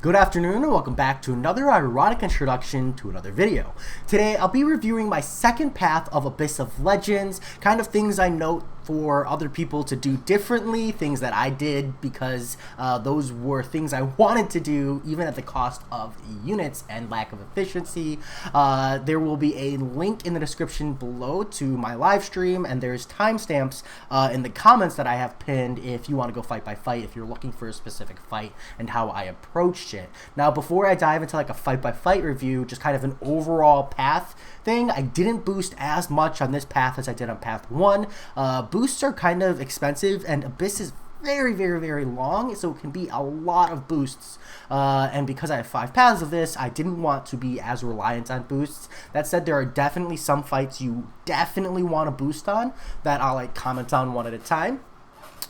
Good afternoon and welcome back to another ironic introduction to another video. Today I'll be reviewing my second path of Abyss of Legends, kind of things I note for other people to do differently, things that I did because those were things I wanted to do even at the cost of units and lack of efficiency. There will be a link in the description below to my live stream, and there's timestamps in the comments that I have pinned if you want to go fight by fight, if you're looking for a specific fight and how I approached it. Now, before I dive into like a fight by fight review, just kind of an overall path thing, I didn't boost as much on this path as I did on path 1. Boosts are kind of expensive, and Abyss is very long, so it can be a lot of boosts, and because I have 5 paths of this, I didn't want to be as reliant on boosts. That said, there are definitely some fights you definitely want to boost on that I'll like comment on one at a time.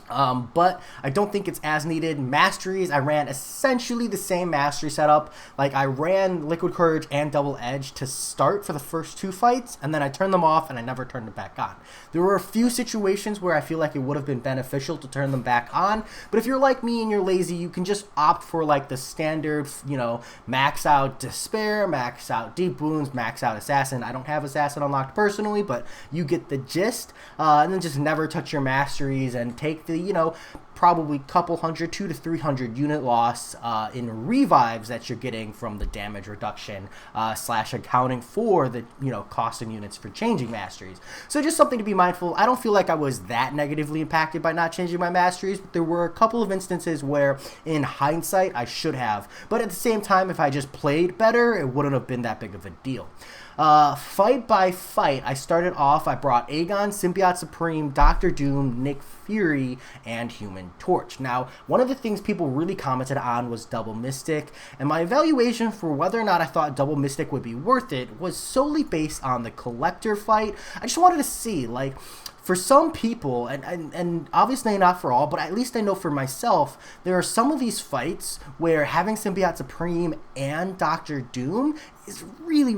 But I don't think it's as needed. Masteries, I ran essentially the same mastery setup. Like, I ran Liquid Courage and Double Edge to start for the first 2 fights, and then I turned them off and I never turned them back on. There were a few situations where I feel like it would have been beneficial to turn them back on, but if you're like me and you're lazy, you can just opt for like the standard, you know, max out Despair, max out Deep Wounds, max out Assassin. I don't have Assassin unlocked personally, but you get the gist, and then just never touch your masteries and take the, you know, probably couple hundred, 200 to 300 unit loss in revives that you're getting from the damage reduction slash accounting for the, you know, cost in units for changing masteries. So just something to be mindful. I don't feel like I was that negatively impacted by not changing my masteries, but there were a couple of instances where in hindsight I should have, but at the same time, if I just played better, it wouldn't have been that big of a deal. Fight by fight, I started off, I brought Aegon, Symbiote Supreme, Dr. Doom, Nick Fury, and Human Torch. Now, one of the things people really commented on was Double Mystic, and my evaluation for whether or not I thought Double Mystic would be worth it was solely based on the Collector fight. I just wanted to see, like, for some people, and obviously not for all, but at least I know for myself, there are some of these fights where having Symbiote Supreme and Dr. Doom is really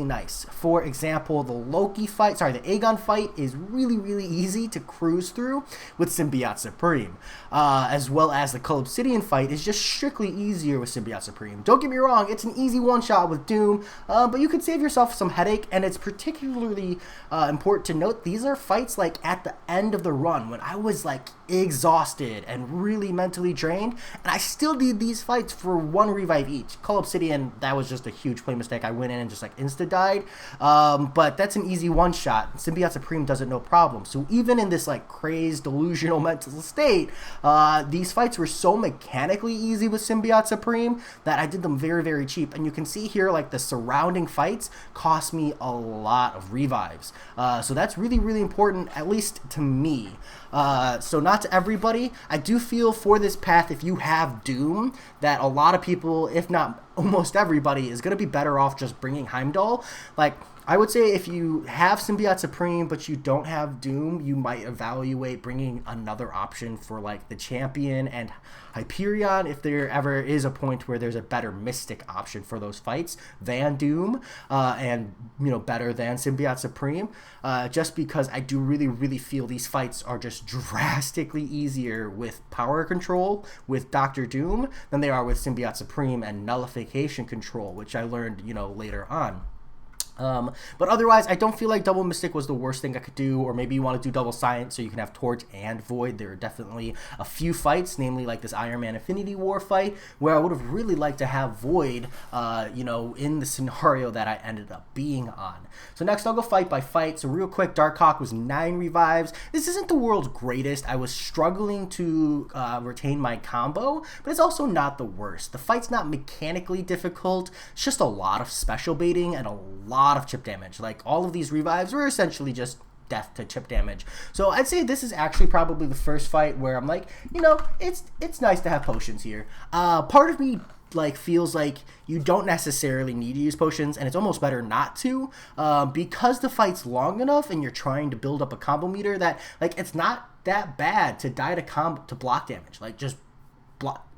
nice. For example, the Aegon fight is really easy to cruise through with Symbiote Supreme, as well as the Cull Obsidian fight is just strictly easier with Symbiote Supreme. Don't get me wrong, it's an easy one-shot with Doom, but you could save yourself some headache, and it's particularly important to note these are fights like at the end of the run when I was like exhausted and really mentally drained, and I still did these fights for 1 revive each. Cull Obsidian, that was just a huge play mistake. I went in and just like insta-died, but that's an easy one-shot. Symbiote Supreme does it no problem. So even in this like crazed, delusional mental state, these fights were so mechanically easy with Symbiote Supreme that I did them very cheap. And you can see here like the surrounding fights cost me a lot of revives. So that's really important, at least to me. So not to everybody. I do feel for this path, if you have Doom, that a lot of people, if not almost everybody, is going to be better off just bringing Heimdall. Like, I would say if you have Symbiote Supreme but you don't have Doom, you might evaluate bringing another option for like the Champion and Hyperion if there ever is a point where there's a better Mystic option for those fights than Doom, and, you know, better than Symbiote Supreme, just because I do really feel these fights are just drastically easier with power control with Dr. Doom than they are with Symbiote Supreme and nullification control, which I learned, you know, later on. But otherwise, I don't feel like Double Mystic was the worst thing I could do, or maybe you want to do Double Science so you can have Torch and Void. There are definitely a few fights, namely like this Iron Man Infinity War fight, where I would have really liked to have Void, you know, in the scenario that I ended up being on. So next, I'll go fight by fight. So real quick, Darkhawk was 9 revives. This isn't the world's greatest. I was struggling to retain my combo, but it's also not the worst. The fight's not mechanically difficult. It's just a lot of special baiting and a lot of chip damage. Like, all of these revives were essentially just death to chip damage. So I'd say this is actually probably the first fight where I'm like, you know, it's nice to have potions here. Part of me like feels like you don't necessarily need to use potions, and it's almost better not to, because the fight's long enough and you're trying to build up a combo meter that like it's not that bad to die to block damage. Like, just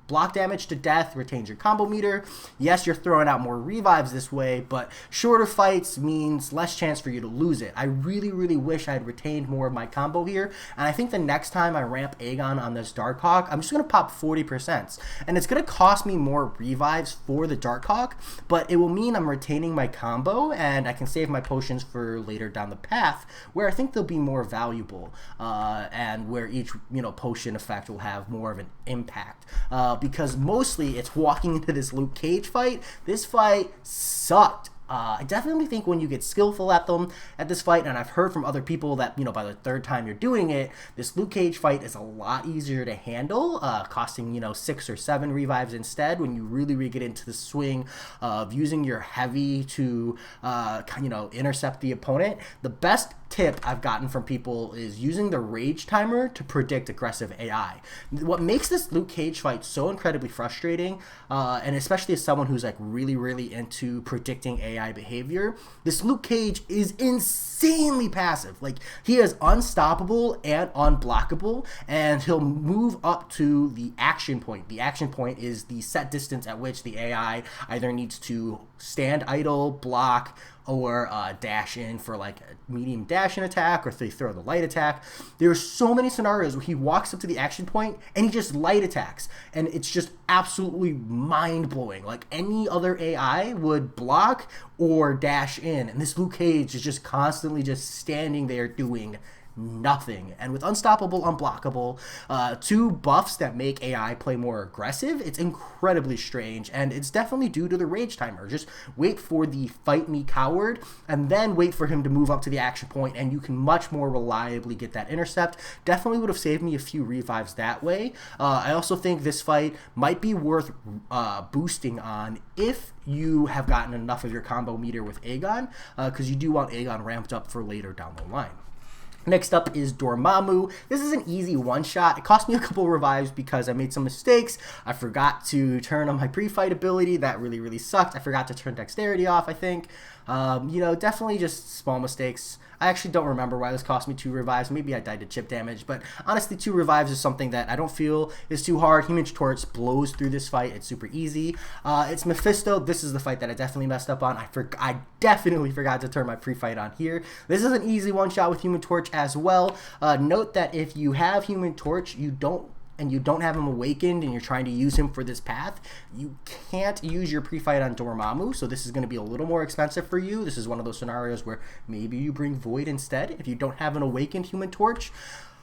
block damage to death, retains your combo meter. Yes, you're throwing out more revives this way, but shorter fights means less chance for you to lose it. I really, really wish I had retained more of my combo here, and I think the next time I ramp Aegon on this Darkhawk, I'm just going to pop 40%, and it's going to cost me more revives for the Darkhawk, but it will mean I'm retaining my combo, and I can save my potions for later down the path, where I think they'll be more valuable, and where each potion effect will have more of an impact. Because mostly it's walking into this Luke Cage fight. This fight sucked. I definitely think when you get skillful at this fight, and I've heard from other people that, by the third time you're doing it, this Luke Cage fight is a lot easier to handle, costing, 6 or 7 revives instead when you really get into the swing of using your heavy to, intercept the opponent. The best tip I've gotten from people is using the rage timer to predict aggressive AI. What makes this Luke Cage fight so incredibly frustrating, and especially as someone who's like really into predicting AI behavior, this Luke Cage is insanely passive. Like, he is unstoppable and unblockable, and he'll move up to the action point. The action point is the set distance at which the AI either needs to stand idle, block, or dash in for like a medium dash in attack, or if they throw the light attack. There are so many scenarios where he walks up to the action point and he just light attacks, and it's just absolutely mind-blowing. Like, any other AI would block or dash in, and this Luke Cage is just constantly just standing there doing nothing. And with unstoppable, unblockable, 2 buffs that make AI play more aggressive, it's incredibly strange, and it's definitely due to the rage timer. Just wait for the fight me coward, and then wait for him to move up to the action point, and you can much more reliably get that intercept. Definitely would have saved me a few revives that way. I also think this fight might be worth boosting on if you have gotten enough of your combo meter with Aegon, because you do want Aegon ramped up for later down the line. Next up is Dormammu. This is an easy one-shot. It cost me a couple revives because I made some mistakes. I forgot to turn on my pre-fight ability. That really sucked. I forgot to turn dexterity off, I think. Definitely just small mistakes. I actually don't remember why this cost me 2 revives. Maybe I died to chip damage, but honestly, 2 revives is something that I don't feel is too hard. Human Torch blows through this fight. It's super easy. It's Mephisto. This is the fight that I definitely messed up on. I definitely forgot to turn my pre-fight on here. This is an easy one-shot with Human Torch as well. Note that if you have Human Torch, you don't have him awakened and you're trying to use him for this path, you can't use your pre-fight on Dormammu, so this is going to be a little more expensive for you. This is one of those scenarios where maybe you bring Void instead if you don't have an awakened Human Torch,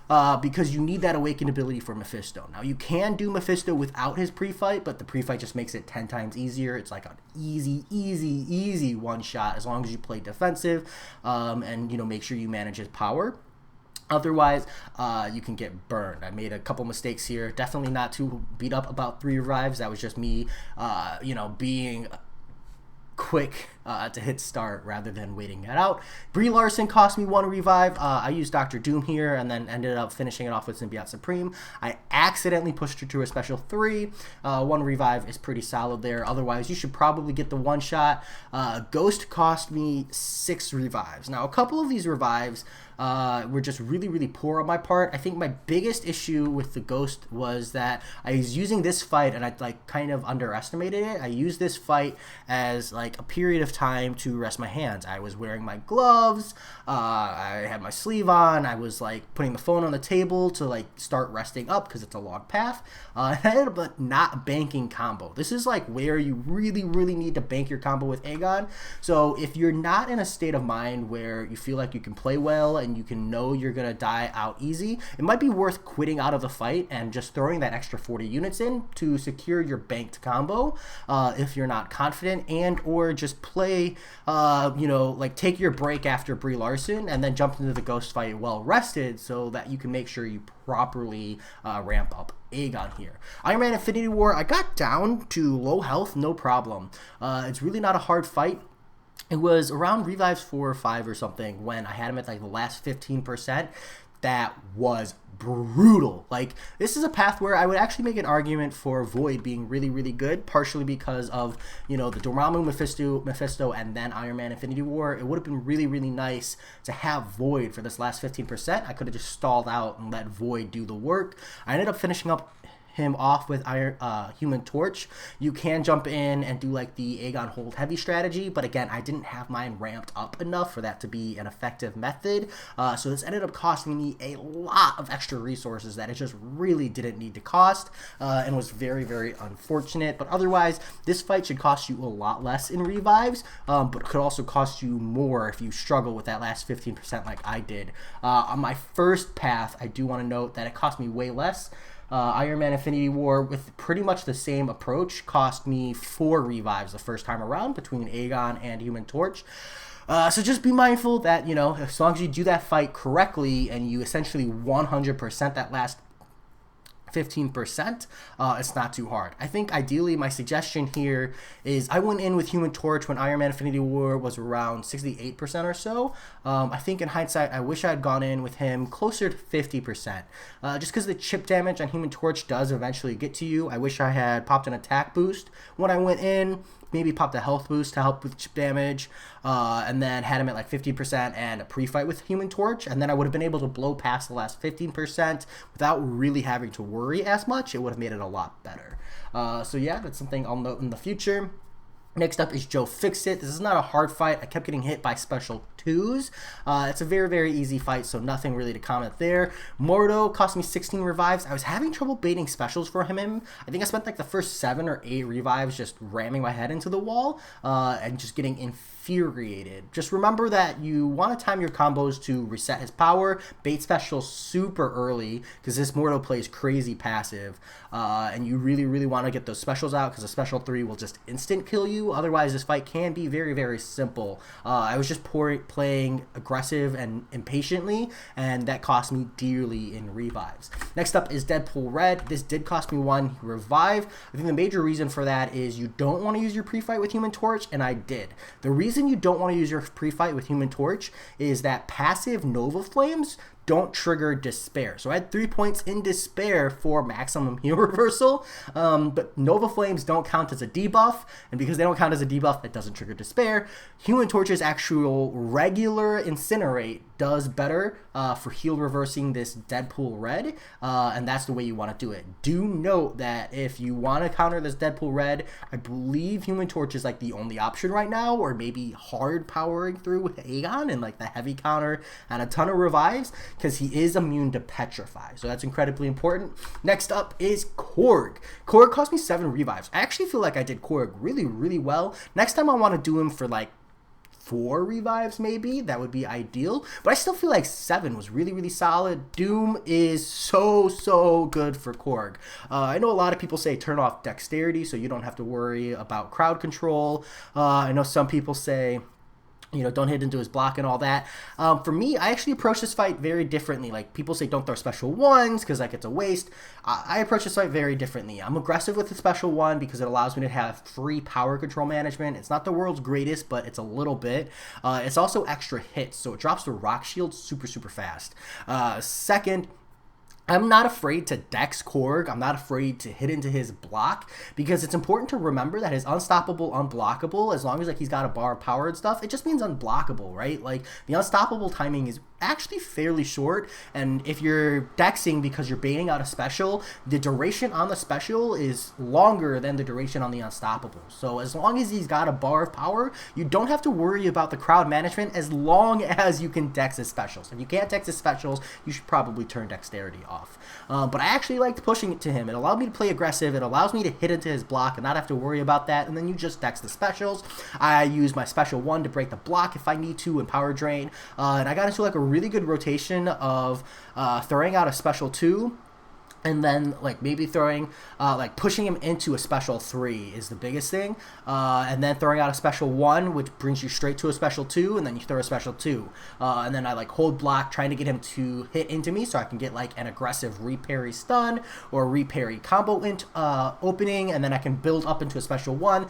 because you need that awakened ability for Mephisto. Now, you can do Mephisto without his pre-fight, but the pre-fight just makes it 10 times easier. It's like an easy one-shot as long as you play defensive, and make sure you manage his power. Otherwise, you can get burned. I made a couple mistakes here. Definitely not too beat up about 3 revives. That was just me, being quick to hit start rather than waiting it out. Brie Larson cost me 1 revive. I used Dr. Doom here and then ended up finishing it off with Symbiote Supreme. I accidentally pushed her to a special 3. 1 revive is pretty solid there. Otherwise, you should probably get the one shot. Ghost cost me 6 revives. Now, a couple of these revives were just really poor on my part. I think my biggest issue with the Ghost was that I was using this fight and I kind of underestimated it. I used this fight as a period of time to rest my hands. I was wearing my gloves, I had my sleeve on, I was putting the phone on the table to start resting up because it's a long path, and I ended up not banking combo. This is where you really need to bank your combo with Aegon. So if you're not in a state of mind where you feel like you can play well and you can know you're gonna die out easy, it might be worth quitting out of the fight and just throwing that extra 40 units in to secure your banked combo, if you're not confident, and or just play, take your break after Brie Larson and then jump into the Ghost fight well rested so that you can make sure you properly ramp up Aegon here. Iron Man Infinity War, I got down to low health, no problem. It's really not a hard fight. It was around revives 4 or 5 or something when I had him at the last 15%. That was brutal. This is a path where I would actually make an argument for Void being really good, partially because of, the Dormammu, Mephisto, and then Iron Man Infinity War. It would have been really nice to have Void for this last 15%. I could have just stalled out and let Void do the work. I ended up finishing up him off with Human Torch, you can jump in and do like the Aegon hold heavy strategy, but again, I didn't have mine ramped up enough for that to be an effective method, so this ended up costing me a lot of extra resources that it just really didn't need to cost, and was very, very unfortunate. But otherwise, this fight should cost you a lot less in revives, but could also cost you more if you struggle with that last 15% like I did. On my first path, I do want to note that it cost me way less. Iron Man Infinity War, with pretty much the same approach, cost me 4 revives the first time around between Aegon and Human Torch. So just be mindful that, you know, as long as you do that fight correctly and you essentially 100% that last 15%, it's not too hard. I think ideally my suggestion here is I went in with Human Torch when Iron Man Infinity War was around 68% or so. I think in hindsight, I wish I had gone in with him closer to 50%, just because the chip damage on Human Torch does eventually get to you. I wish I had popped an attack boost when I went in, maybe popped a health boost to help with chip damage, and then had him at like 50% and a pre-fight with Human Torch, and then I would have been able to blow past the last 15% without really having to worry as much. It would have made it a lot better. So yeah, that's something I'll note in the future. Next up is Joe Fixit. This is not a hard fight. I kept getting hit by special 2s. It's a very, very easy fight, so nothing really to comment there. Mordo cost me 16 revives. I was having trouble baiting specials for him. I think I spent like the first 7 or 8 revives just ramming my head into the wall and just getting infuriated. Just remember that you want to time your combos to reset his power, bait specials super early, because this Mordo plays crazy passive, and you really, really want to get those specials out, because a special 3 will just instant kill you. Otherwise, this fight can be very, very simple. I was just playing aggressive and impatiently, and that cost me dearly in revives. Next up is Deadpool Red. This did cost me 1 revive. I think the major reason for that is you don't want to use your pre-fight with Human Torch, and I did. The reason you don't want to use your pre-fight with Human Torch is that passive Nova Flames don't trigger despair. So I had 3 points in despair for maximum heal reversal, but Nova Flames don't count as a debuff, and because they don't count as a debuff, it doesn't trigger despair. Human Torch's actual regular Incinerate does better for heal reversing this Deadpool Red, and that's the way you want to do it. Do note that if you want to counter this Deadpool Red, I believe Human Torch is like the only option right now, or maybe hard powering through with Aegon and like the heavy counter and a ton of revives, because he is immune to Petrify. So that's incredibly important. Next up is Korg. Korg cost me 7 revives. I actually feel like I did Korg really, really well. Next time I want to do him for like 4 revives maybe. That would be ideal. But I still feel like 7 was really, really solid. Doom is so, so good for Korg. I know a lot of people say turn off dexterity so you don't have to worry about crowd control. I know some people say, you know, don't hit into his block and all that. For me, I actually approach this fight very differently. Like, people say don't throw special 1s because, like, it's a waste. I approach this fight very differently. I'm aggressive with the special 1 because it allows me to have free power control management. It's not the world's greatest, but it's a little bit. It's also extra hits, so it drops the rock shield super, super fast. Second, I'm not afraid to dex Korg. I'm not afraid to hit into his block, because it's important to remember that his unstoppable, unblockable, as long as like he's got a bar of power and stuff, it just means unblockable, right? Like, the unstoppable timing is actually fairly short, and if you're dexing because you're baiting out a special, the duration on the special is longer than the duration on the unstoppable. So as long as he's got a bar of power, you don't have to worry about the crowd management as long as you can dex his specials. If you can't dex his specials, you should probably turn dexterity off. But I actually liked pushing it to him. It allowed me to play aggressive. It allows me to hit into his block and not have to worry about that, and then you just dex the specials. I use my special 1 to break the block if I need to and power drain, and I got into like a really good rotation of throwing out a special 2, and then like maybe throwing like pushing him into a special 3 is the biggest thing, and then throwing out a special 1, which brings you straight to a special 2, and then you throw a special 2, and then I like hold block, trying to get him to hit into me so I can get like an aggressive reparry stun or reparry combo opening, and then I can build up into a special 1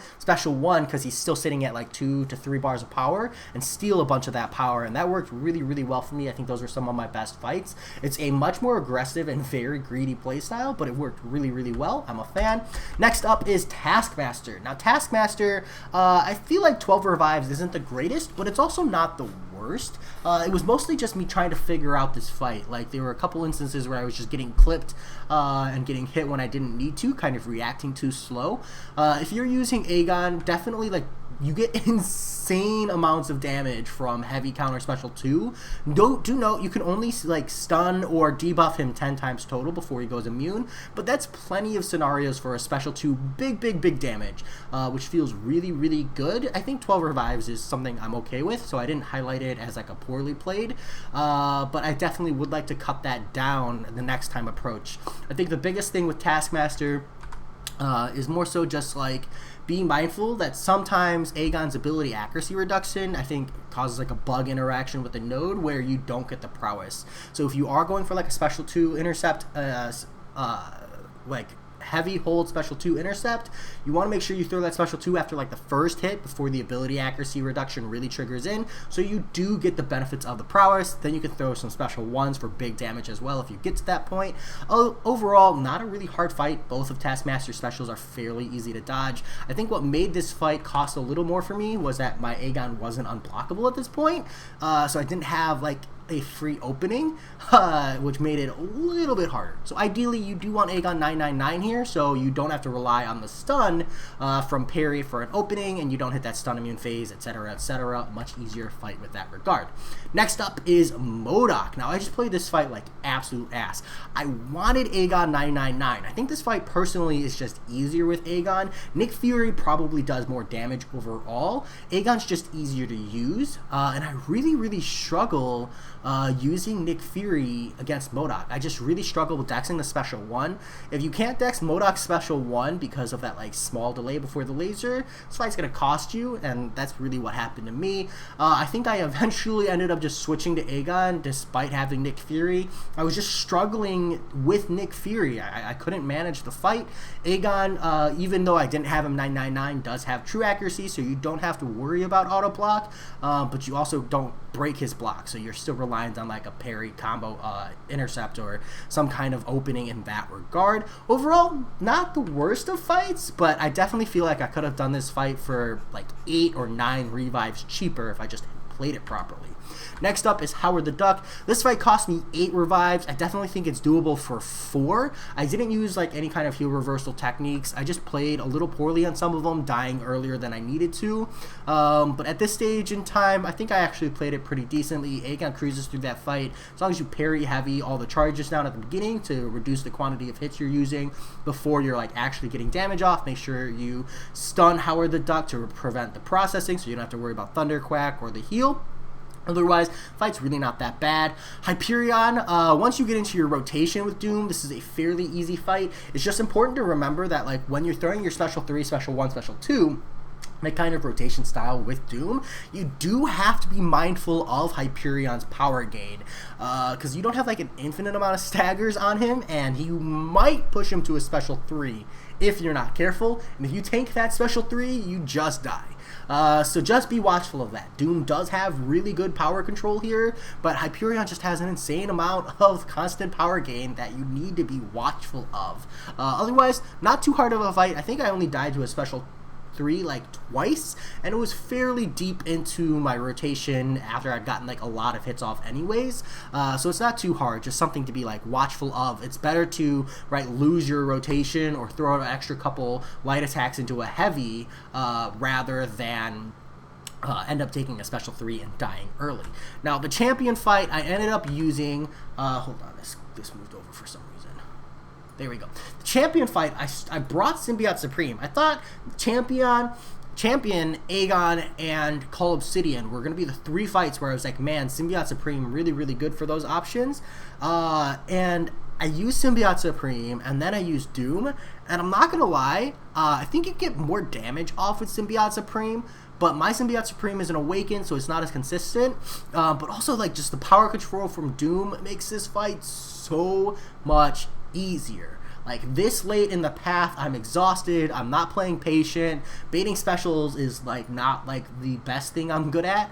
because he's still sitting at like 2 to 3 bars of power, and steal a bunch of that power, and that worked really, really well for me. I think those were some of my best fights. It's a much more aggressive and very greedy playstyle, but it worked really, really well. I'm a fan. Next up is Taskmaster. Now, Taskmaster, I feel like 12 revives isn't the greatest, but it's also not the worst. It was mostly just me trying to figure out this fight. Like, there were a couple instances where I was just getting clipped and getting hit when I didn't need to, kind of reacting too slow. If you're using Aegon, definitely, like, you get insane amounts of damage from heavy counter special 2. Do note, you can only like stun or debuff him 10 times total before he goes immune, but that's plenty of scenarios for a special 2 big damage, which feels really good. I think 12 revives is something I'm okay with, so I didn't highlight it as like a poorly played, but I definitely would like to cut that down the next time approach. I think the biggest thing with Taskmaster is more so just like being mindful that sometimes Aegon's ability accuracy reduction, I think, causes like a bug interaction with the node where you don't get the prowess. So if you are going for like a special 2 intercept, like heavy hold special 2 intercept, you want to make sure you throw that special 2 after like the first hit before the ability accuracy reduction really triggers in, so you do get the benefits of the prowess. Then you can throw some special 1s for big damage as well if you get to that point. Overall, not a really hard fight. Both of Taskmaster's specials are fairly easy to dodge. I think what made this fight cost a little more for me was that my Aegon wasn't unblockable at this point, so I didn't have like a free opening, which made it a little bit harder. So ideally you do want Aegon 999 here, so you don't have to rely on the stun from parry for an opening, and you don't hit that stun immune phase, etc. Much easier fight with that regard. Next up is MODOK. Now I just played this fight like absolute ass. I wanted Aegon 999. I think this fight personally is just easier with Aegon. Nick Fury probably does more damage overall. Aegon's just easier to use, and I really struggle using Nick Fury against MODOK. I just really struggle with dexing the special 1. If you can't dex MODOK's special 1 because of that like small delay before the laser, this fight's gonna cost you, and that's really what happened to me. I think I eventually ended up just switching to Aegon despite having Nick Fury. I was just struggling with Nick Fury. I couldn't manage the fight. Aegon, even though I didn't have him 999, does have true accuracy, so you don't have to worry about auto block, but you also don't break his block, so you're still reliant on like a parry combo intercept or some kind of opening in that regard. Overall, not the worst of fights, but I definitely feel like I could have done this fight for like 8 or 9 revives cheaper if I just played it properly. Next up is Howard the Duck. This fight cost me 8 revives. I definitely think it's doable for 4. I didn't use like any kind of heal reversal techniques. I just played a little poorly on some of them, dying earlier than I needed to. But at this stage in time, I think I actually played it pretty decently. Aegon cruises through that fight. As long as you parry heavy all the charges down at the beginning to reduce the quantity of hits you're using before you're like actually getting damage off. Make sure you stun Howard the Duck to prevent the processing, so you don't have to worry about Thunderquack or the heal. Otherwise, fight's really not that bad. Hyperion, once you get into your rotation with Doom, this is a fairly easy fight. It's just important to remember that like when you're throwing your special 3, special 1, special 2, that kind of rotation style with Doom, you do have to be mindful of Hyperion's power gain, because you don't have like an infinite amount of staggers on him, and you might push him to a special 3 if you're not careful, and if you tank that special 3, you just die. So just be watchful of that. Doom does have really good power control here, but Hyperion just has an insane amount of constant power gain that you need to be watchful of. Otherwise, not too hard of a fight. I think I only died to a special 3 like twice, and it was fairly deep into my rotation after I'd gotten like a lot of hits off anyways, so it's not too hard, just something to be like watchful of. It's better to lose your rotation or throw an extra couple light attacks into a heavy rather than end up taking a special 3 and dying early. Now the champion fight, I ended up using hold on, this moved over for some reason. There we go. The champion fight, I brought Symbiote Supreme. I thought Champion, Aegon, and Call Obsidian were going to be the 3 fights where I was like, man, Symbiote Supreme, really good for those options. And I used Symbiote Supreme, and then I used Doom. And I'm not going to lie, I think you get more damage off with Symbiote Supreme, but my Symbiote Supreme is an Awakened, so it's not as consistent. But also, like, just the power control from Doom makes this fight so much easier. Like, this late in the path, I'm exhausted, I'm not playing patient, baiting specials is like not like the best thing I'm good at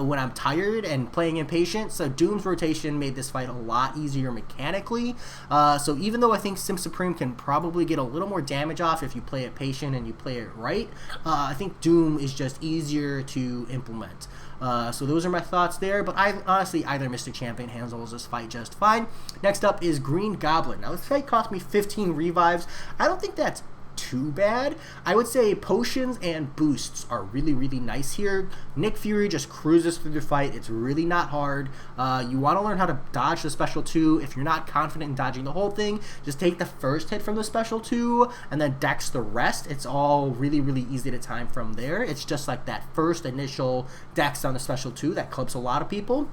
when I'm tired and playing impatient, so Doom's rotation made this fight a lot easier mechanically. So even though I think Sim Supreme can probably get a little more damage off if you play it patient and you play it right, I think Doom is just easier to implement. So those are my thoughts there, but I honestly, either Mystic Champion handles this fight just fine. Next up is Green Goblin. Now this fight cost me 15 revives. I don't think that's too bad. I would say potions and boosts are really, really nice here. Nick Fury just cruises through the fight. It's really not hard. You want to learn how to dodge the special 2. If you're not confident in dodging the whole thing, just take the first hit from the special 2 and then dex the rest. It's all really, really easy to time from there. It's just like that first initial dex on the special 2 that clips a lot of people.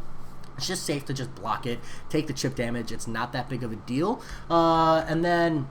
It's just safe to just block it, take the chip damage. It's not that big of a deal. And then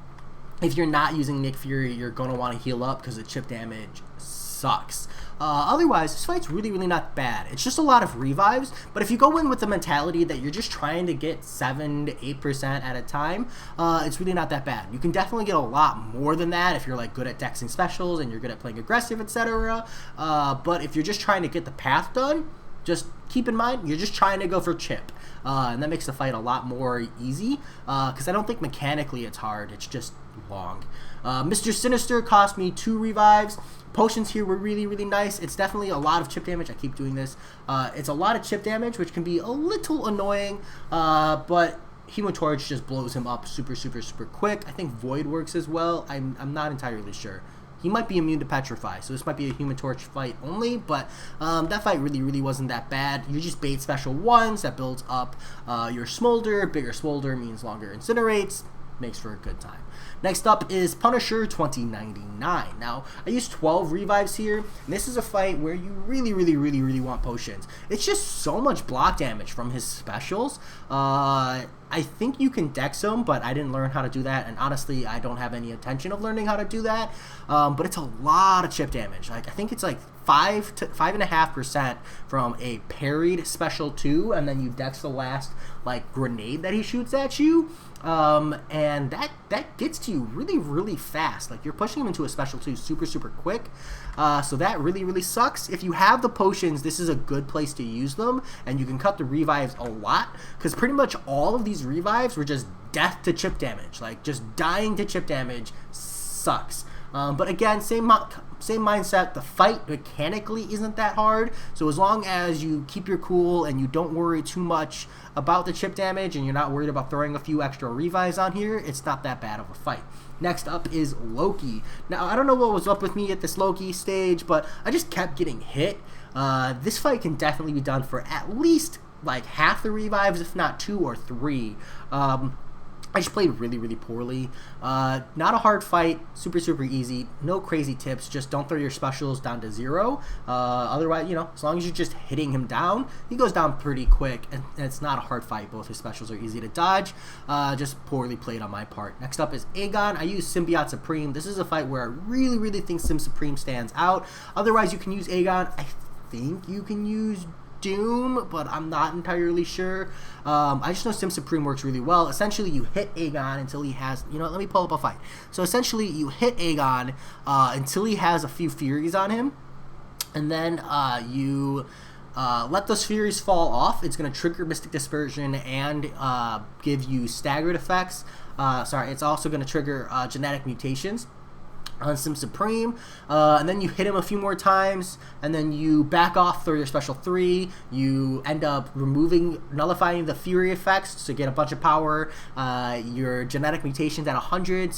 if you're not using Nick Fury, you're going to want to heal up because the chip damage sucks. Otherwise, this fight's really, really not bad. It's just a lot of revives, but if you go in with the mentality that you're just trying to get 7 to 8% at a time, it's really not that bad. You can definitely get a lot more than that if you're like good at dexing specials and you're good at playing aggressive, etc. But if you're just trying to get the path done, just keep in mind, you're just trying to go for chip. And that makes the fight a lot more easy, because I don't think mechanically it's hard, it's just long. Mr. Sinister cost me 2 revives. Potions here were really, really nice. It's definitely a lot of chip damage. I keep doing this. It's a lot of chip damage, which can be a little annoying, but Human Torch just blows him up super, super, super quick. I think Void works as well. I'm not entirely sure. He might be immune to Petrify, so this might be a Human Torch fight only, but that fight really, really wasn't that bad. You just bait special 1s that builds up your Smolder. Bigger Smolder means longer Incinerates. Makes for a good time. Next up is Punisher 2099. Now, I used 12 revives here, and this is a fight where you really, really, really, really want potions. It's just so much block damage from his specials. I think you can dex him, but I didn't learn how to do that, and honestly, I don't have any intention of learning how to do that. But it's a lot of chip damage. Like, I think it's like 5 to 5.5% from a parried special 2, and then you dex the last like grenade that he shoots at you. And that gets to you really, really fast. Like, you're pushing him into a special 2 super, super quick. So that really, really sucks. If you have the potions, this is a good place to use them, and you can cut the revives a lot, because pretty much all of these revives were just death to chip damage. Like, just dying to chip damage sucks. But again, same mindset. The fight mechanically isn't that hard, so as long as you keep your cool and you don't worry too much about the chip damage and you're not worried about throwing a few extra revives on here, it's not that bad of a fight. Next up is Loki. Now, I don't know what was up with me at this Loki stage, but I just kept getting hit. This fight can definitely be done for at least like half the revives, if not 2 or 3. I just played really, really poorly. Not a hard fight, super, super easy. No crazy tips, just don't throw your specials down to 0. Otherwise, you know, as long as you're just hitting him down, he goes down pretty quick, and it's not a hard fight. Both his specials are easy to dodge. Just poorly played on my part. Next up is Aegon. I use Symbiote Supreme. This is a fight where I really, really think Sim Supreme stands out. Otherwise, you can use Aegon. I think you can use Doom, but I'm not entirely sure. I just know Sim Supreme works really well. Essentially, you hit Aegon until he has, you know, let me pull up a fight. So essentially, you hit Aegon until he has a few Furies on him, and then you let those Furies fall off. It's going to trigger Mystic Dispersion and give you staggered effects. It's also going to trigger genetic mutations on Sim Supreme, and then you hit him a few more times, and then you back off through your special 3. You end up nullifying the Fury effects to get a bunch of power. Your genetic mutations at 100,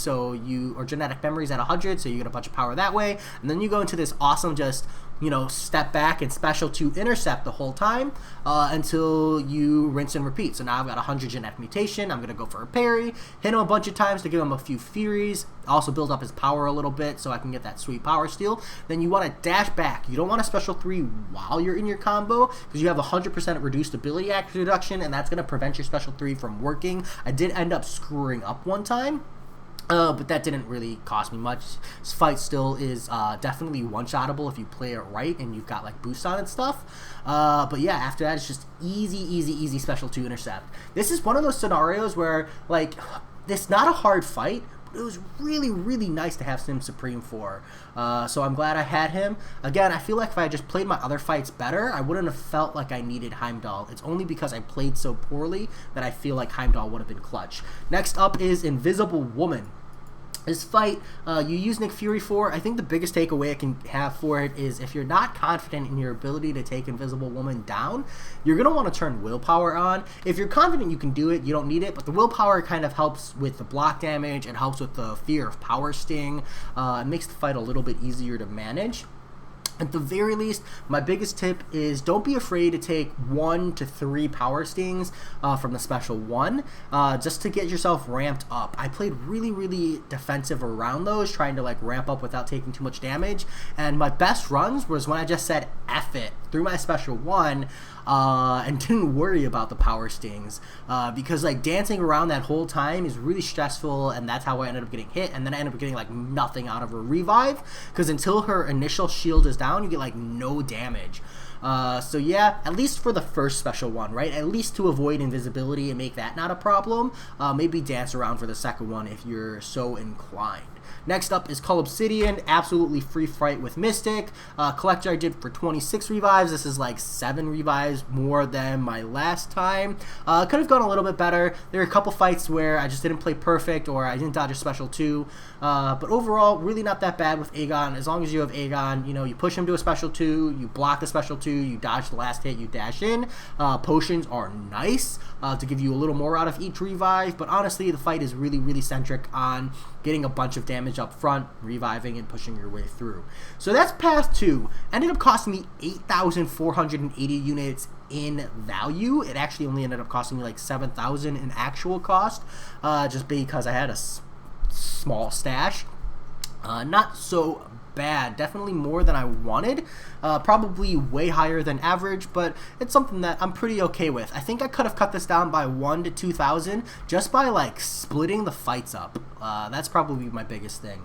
or genetic memories at 100, so you get a bunch of power that way. And then you go into this awesome just, you know, step back and special 2 intercept the whole time until you rinse and repeat. So now I've got 100 genetic mutation. I'm going to go for a parry, hit him a bunch of times to give him a few Furies, also build up his power a little bit so I can get that sweet power steal. Then you want to dash back. You don't want a special 3 while you're in your combo, because you have 100% reduced ability accuracy reduction, and that's going to prevent your special 3 from working. I did end up screwing up one time, but that didn't really cost me much. This fight still is definitely one-shottable if you play it right and you've got like boosts on and stuff. But yeah, after that, it's just easy special 2 intercept. This is one of those scenarios where, like, it's not a hard fight, but it was really, really nice to have Sim Supreme for. So I'm glad I had him. Again, I feel like if I had just played my other fights better, I wouldn't have felt like I needed Heimdall. It's only because I played so poorly that I feel like Heimdall would have been clutch. Next up is Invisible Woman. This fight, you use Nick Fury for. I think the biggest takeaway I can have for it is if you're not confident in your ability to take Invisible Woman down, you're going to want to turn willpower on. If you're confident you can do it, you don't need it, but the willpower kind of helps with the block damage. It helps with the fear of power sting. It makes the fight a little bit easier to manage. At the very least, my biggest tip is don't be afraid to take 1 to 3 power stings from the special 1 just to get yourself ramped up. I played really defensive around those, trying to like ramp up without taking too much damage, and my best runs was when I just said F it through my special 1 and didn't worry about the power stings because like dancing around that whole time is really stressful, and that's how I ended up getting hit, and then I ended up getting like nothing out of her revive because until her initial shield is down, you get like no damage. So yeah, at least for the first special one, right? At least to avoid invisibility and make that not a problem, maybe dance around for the second one if you're so inclined. Next up is Cull Obsidian, absolutely free fight with Mystic. Collector I did for 26 revives. This is like 7 revives more than my last time. Could have gone a little bit better. There are a couple fights where I just didn't play perfect or I didn't dodge a special 2. But overall, really not that bad with Aegon. As long as you have Aegon, you know, you push him to a special 2, you block the special 2, you dodge the last hit, you dash in. Potions are nice to give you a little more out of each revive, but honestly, the fight is really centric on getting a bunch of damage up front, reviving, and pushing your way through. So that's Path 2. Ended up costing me 8,480 units in value. It actually only ended up costing me like 7,000 in actual cost, just because I had a small stash. Not so bad, definitely more than I wanted, probably way higher than average, but it's something that I'm pretty okay with. I think I could have cut this down by 1 to 2,000 just by like splitting the fights up. That's probably my biggest thing.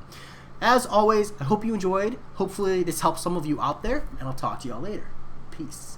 As always, I hope you enjoyed. Hopefully this helps some of you out there, and I'll talk to y'all later. Peace.